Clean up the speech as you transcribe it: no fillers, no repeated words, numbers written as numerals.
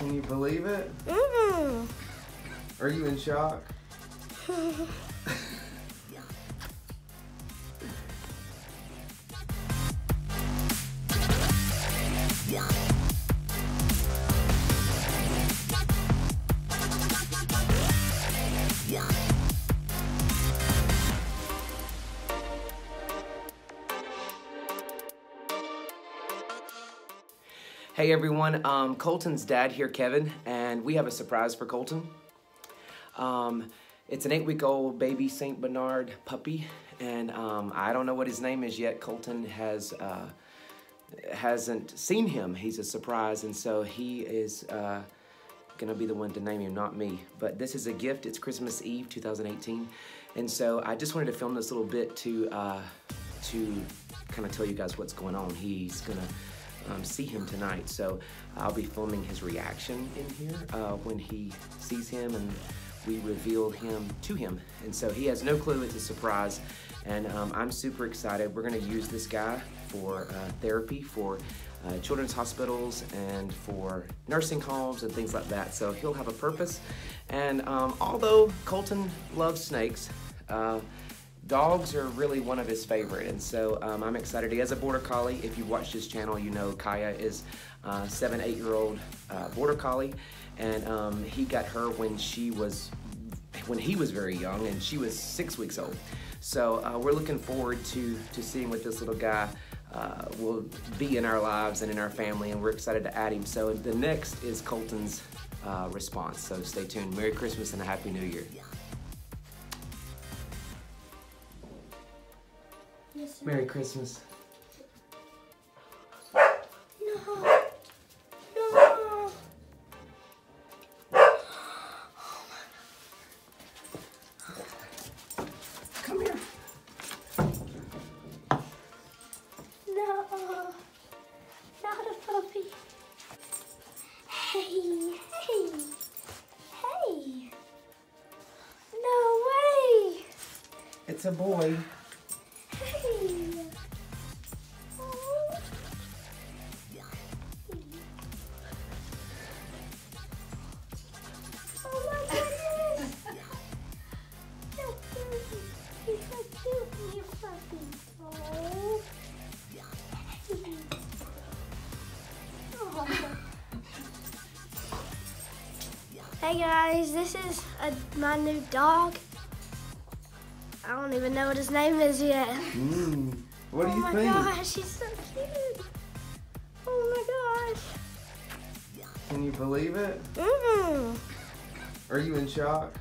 Can you believe it? Mm-mm. Are you in shock? Hey everyone, Colton's dad here, Kevin, and we have a surprise for Colton. It's an 8-week-old baby Saint Bernard puppy, and I don't know what his name is yet. Colton hasn't seen him. He's a surprise, and so he is gonna be the one to name him, not me. But this is a gift. It's Christmas Eve 2018, and so I just wanted to film this little bit to kind of tell you guys what's going on. He's gonna see him tonight, so I'll be filming his reaction in here when he sees him and we reveal him to him. And so he has no clue it's a surprise, and I'm super excited. We're gonna use this guy for therapy for children's hospitals and for nursing homes and things like that. So he'll have a purpose, and although Colton loves snakes, dogs are really one of his favorite, and so I'm excited. He has a border collie. If you've watched his channel, you know Kaya is a 7-8-year-old border collie, and he got her when he was very young, and she was 6 weeks old. So we're looking forward to seeing what this little guy will be in our lives and in our family, and we're excited to add him. So the next is Colton's response. So stay tuned. Merry Christmas and a Happy New Year. Merry Christmas. No. No. Come here. No. Not a puppy. Hey. Hey. Hey. No way. It's a boy. Hey guys, this is my new dog. I don't even know what his name is yet. What do you think? Oh my gosh, he's so cute. Oh my gosh. Can you believe it? Mm-mm. Are you in shock?